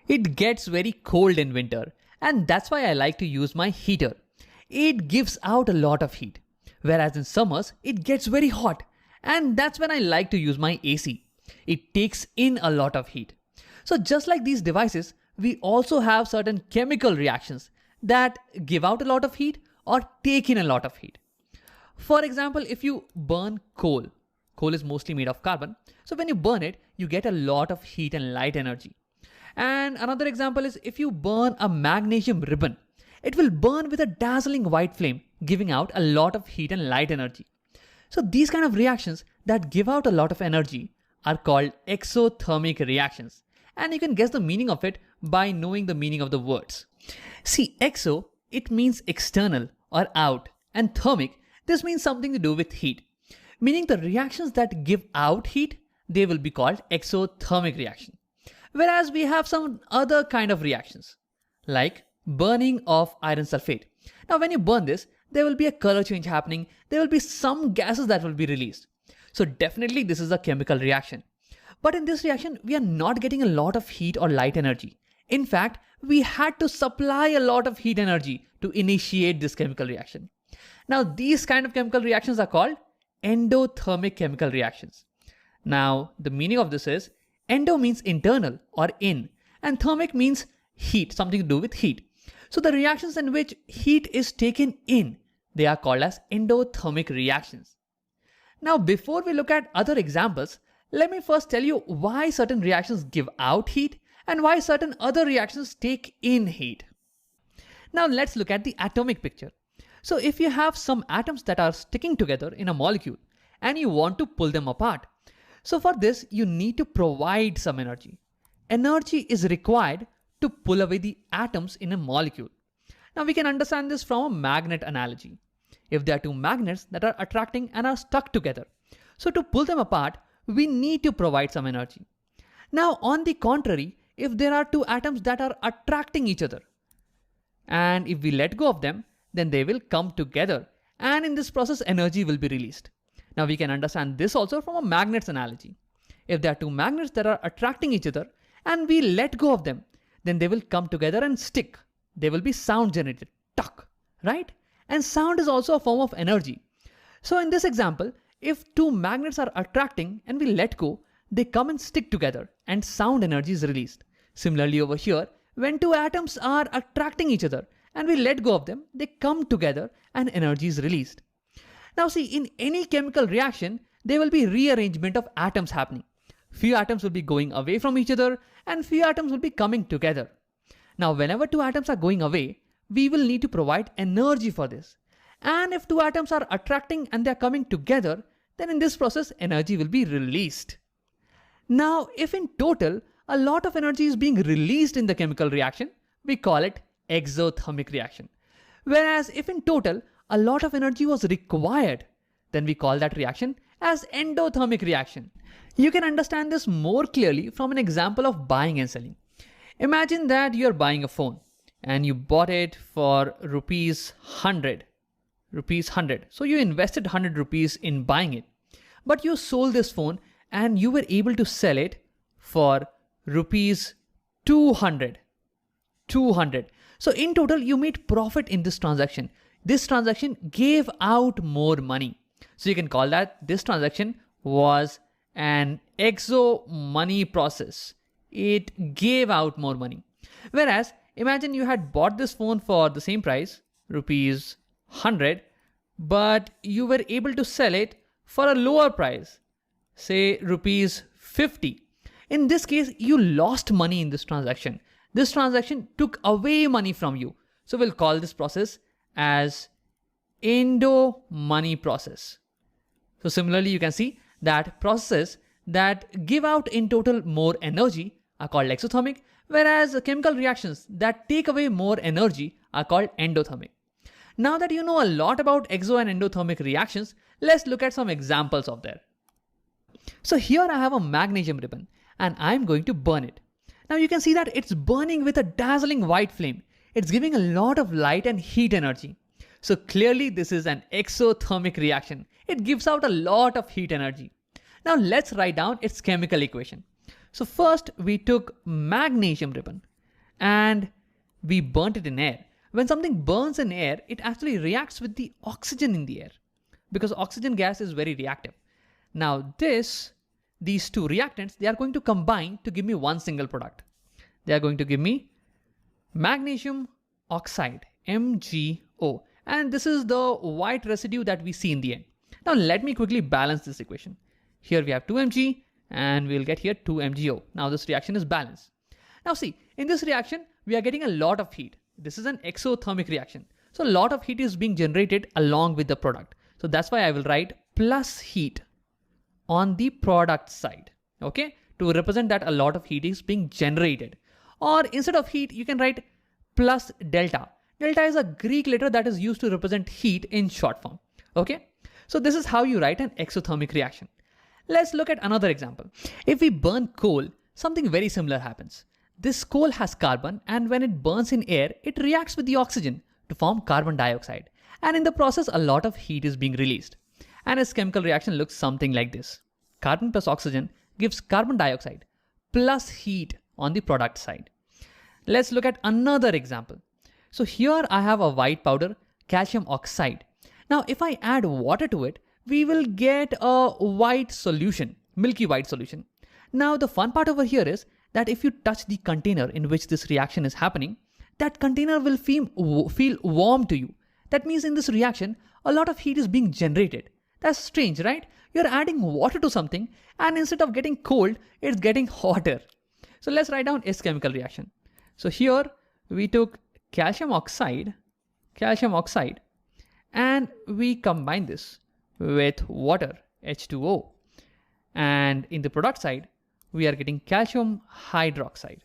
It gets very cold in winter, and that's why I like to use my heater. It gives out a lot of heat. Whereas in summers, it gets very hot, and that's when I like to use my AC. It takes in a lot of heat. So just like these devices, we also have certain chemical reactions that give out a lot of heat or take in a lot of heat. For example, if you burn coal, coal is mostly made of carbon. So when you burn it, you get a lot of heat and light energy. And another example is if you burn a magnesium ribbon, it will burn with a dazzling white flame, giving out a lot of heat and light energy. So these kind of reactions that give out a lot of energy are called exothermic reactions. And you can guess the meaning of it by knowing the meaning of the words. See, exo, it means external or out, and thermic, this means something to do with heat. Meaning the reactions that give out heat, they will be called exothermic reaction. Whereas we have some other kind of reactions, like burning of iron sulfate. Now when you burn this, there will be a color change happening, there will be some gases that will be released. So definitely this is a chemical reaction. But in this reaction, we are not getting a lot of heat or light energy. In fact, we had to supply a lot of heat energy to initiate this chemical reaction. Now these kind of chemical reactions are called endothermic chemical reactions. Now the meaning of this is, endo means internal or in, and thermic means heat, something to do with heat. So the reactions in which heat is taken in, they are called as endothermic reactions. Now before we look at other examples, let me first tell you why certain reactions give out heat and why certain other reactions take in heat. Now let's look at the atomic picture. So if you have some atoms that are sticking together in a molecule and you want to pull them apart, so for this you need to provide some energy. Energy is required to pull away the atoms in a molecule. Now we can understand this from a magnet analogy. If there are two magnets that are attracting and are stuck together, so to pull them apart, we need to provide some energy. Now on the contrary, if there are two atoms that are attracting each other, and if we let go of them, then they will come together, and in this process energy will be released. Now we can understand this also from a magnet's analogy. If there are two magnets that are attracting each other and we let go of them, then they will come together and stick. There will be sound generated, tuck, right? And sound is also a form of energy. So in this example, if two magnets are attracting and we let go, they come and stick together and sound energy is released. Similarly over here, when two atoms are attracting each other and we let go of them, they come together and energy is released. Now see, in any chemical reaction, there will be rearrangement of atoms happening. Few atoms will be going away from each other and few atoms will be coming together. Now whenever two atoms are going away, we will need to provide energy for this. And if two atoms are attracting and they are coming together, then in this process energy will be released. Now if in total a lot of energy is being released in the chemical reaction, we call it exothermic reaction. Whereas if in total a lot of energy was required, then we call that reaction as endothermic reaction. You can understand this more clearly from an example of buying and selling. Imagine that you are buying a phone and you bought it for rupees 100. So you invested 100 rupees in buying it, but you sold this phone and you were able to sell it for rupees 200. So in total you made profit in this transaction. This transaction gave out more money. So you can call that this transaction was an exo money process. It gave out more money. Whereas imagine you had bought this phone for the same price, rupees 100, but you were able to sell it for a lower price, say rupees 50. In this case, you lost money in this transaction. This transaction took away money from you. So we'll call this process as endo money process. So similarly, you can see that processes that give out in total more energy are called exothermic, whereas chemical reactions that take away more energy are called endothermic. Now that you know a lot about exo and endothermic reactions, let's look at some examples of them. So here I have a magnesium ribbon and I'm going to burn it. Now you can see that it's burning with a dazzling white flame. It's giving a lot of light and heat energy. So clearly this is an exothermic reaction. It gives out a lot of heat energy. Now let's write down its chemical equation. So first we took magnesium ribbon. and we burnt it in air. When something burns in air, it actually reacts with the oxygen in the air because oxygen gas is very reactive. Now these two reactants, they are going to combine to give me one single product. They are going to give me magnesium oxide, MgO. And this is the white residue that we see in the end. Now let me quickly balance this equation. Here we have 2Mg and we'll get here 2MgO. Now this reaction is balanced. Now see, in this reaction, we are getting a lot of heat. This is an exothermic reaction. So a lot of heat is being generated along with the product. So that's why I will write plus heat on the product side, okay? To represent that a lot of heat is being generated. Or instead of heat, you can write plus delta. Delta is a Greek letter that is used to represent heat in short form, okay? So this is how you write an exothermic reaction. Let's look at another example. If we burn coal, something very similar happens. This coal has carbon, and when it burns in air, it reacts with the oxygen to form carbon dioxide. And in the process, a lot of heat is being released. And its chemical reaction looks something like this. Carbon plus oxygen gives carbon dioxide plus heat on the product side. Let's look at another example. So here I have a white powder, calcium oxide. Now if I add water to it, we will get a white solution, milky white solution. Now the fun part over here is that if you touch the container in which this reaction is happening, that container will feel warm to you. That means in this reaction, a lot of heat is being generated. That's strange, right? You're adding water to something and instead of getting cold, it's getting hotter. So let's write down its chemical reaction. So here we took calcium oxide, and we combine this with water, H2O. And in the product side, we are getting calcium hydroxide,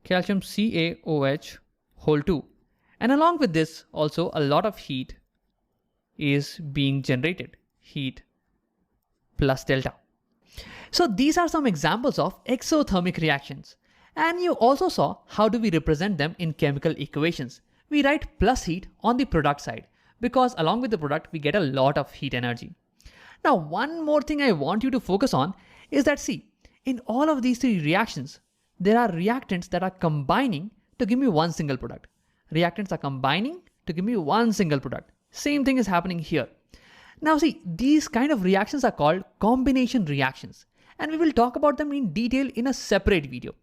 calcium CaOH whole 2. And along with this, also a lot of heat is being generated, heat plus delta. So these are some examples of exothermic reactions. And you also saw how do we represent them in chemical equations. We write plus heat on the product side because along with the product, we get a lot of heat energy. Now, one more thing I want you to focus on is that see, in all of these three reactions, there are reactants that are combining to give me one single product. Reactants are combining to give me one single product. Same thing is happening here. Now see, these kind of reactions are called combination reactions, and we will talk about them in detail in a separate video.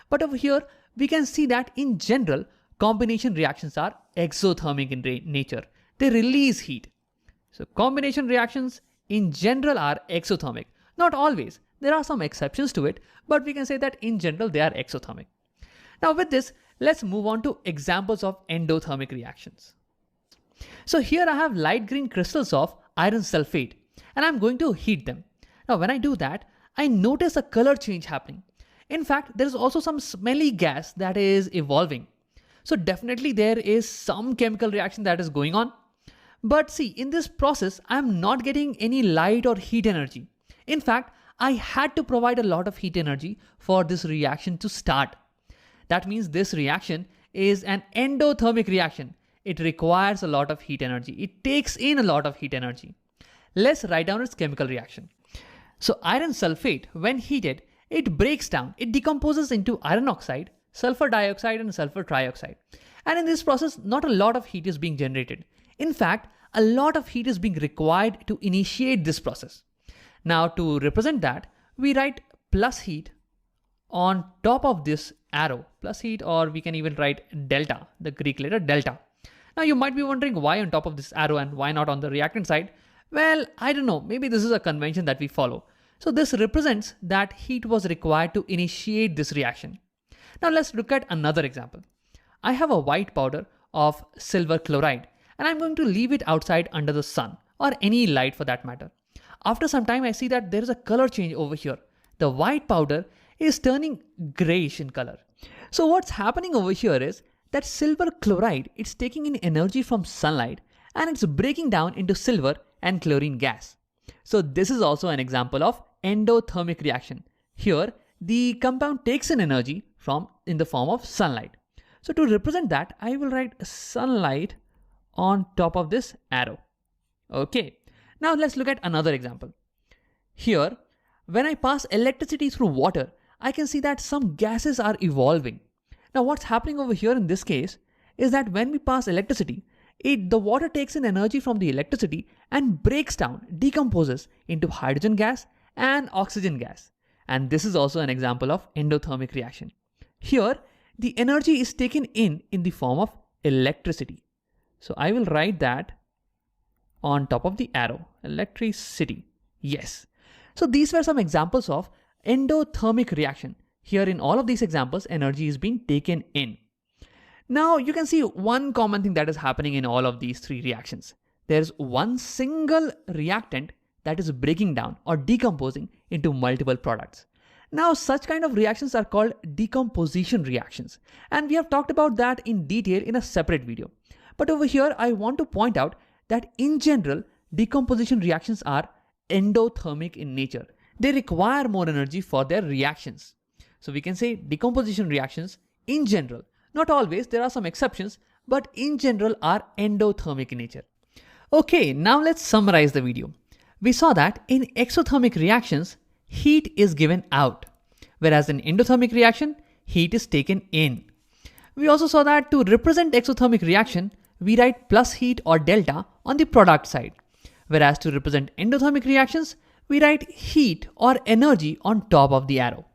But over here, we can see that in general, combination reactions are exothermic in nature. They release heat. So combination reactions in general are exothermic. Not always. There are some exceptions to it, but we can say that in general, they are exothermic. Now with this, let's move on to examples of endothermic reactions. So here I have light green crystals of iron sulfate and I'm going to heat them. Now when I do that, I notice a color change happening. In fact, there is also some smelly gas that is evolving. So definitely there is some chemical reaction that is going on. But see, in this process, I'm not getting any light or heat energy. In fact, I had to provide a lot of heat energy for this reaction to start. That means this reaction is an endothermic reaction. It requires a lot of heat energy. It takes in a lot of heat energy. Let's write down its chemical reaction. So iron sulfate, when heated, it breaks down. It decomposes into iron oxide, sulfur dioxide, and sulfur trioxide. And in this process, not a lot of heat is being generated. In fact, a lot of heat is being required to initiate this process. Now to represent that, we write plus heat on top of this arrow, plus heat, or we can even write delta, the Greek letter delta. Now you might be wondering why on top of this arrow and why not on the reactant side? Well, I don't know, maybe this is a convention that we follow. So this represents that heat was required to initiate this reaction. Now let's look at another example. I have a white powder of silver chloride and I'm going to leave it outside under the sun or any light for that matter. After some time, I see that there is a color change over here. The white powder is turning grayish in color. So what's happening over here is that silver chloride, it's taking in energy from sunlight and it's breaking down into silver and chlorine gas. So this is also an example of endothermic reaction. Here, the compound takes in energy in the form of sunlight. So to represent that, I will write sunlight on top of this arrow. Okay. Now let's look at another example. Here, when I pass electricity through water, I can see that some gases are evolving. Now what's happening over here in this case is that when we pass electricity, the water takes in energy from the electricity and breaks down, decomposes into hydrogen gas and oxygen gas. And this is also an example of endothermic reaction. Here, the energy is taken in the form of electricity. So I will write that on top of the arrow, electricity. Yes. So these were some examples of endothermic reaction. Here in all of these examples, energy is being taken in. Now you can see one common thing that is happening in all of these three reactions. There's one single reactant that is breaking down or decomposing into multiple products. Now such kind of reactions are called decomposition reactions, and we have talked about that in detail in a separate video. But over here I want to point out that in general, decomposition reactions are endothermic in nature. They require more energy for their reactions. So we can say decomposition reactions in general, not always, there are some exceptions, but in general are endothermic in nature. Okay, now let's summarize the video. We saw that in exothermic reactions, heat is given out, whereas in endothermic reaction, heat is taken in. We also saw that to represent exothermic reaction, we write plus heat or delta on the product side, whereas to represent endothermic reactions, we write heat or energy on top of the arrow.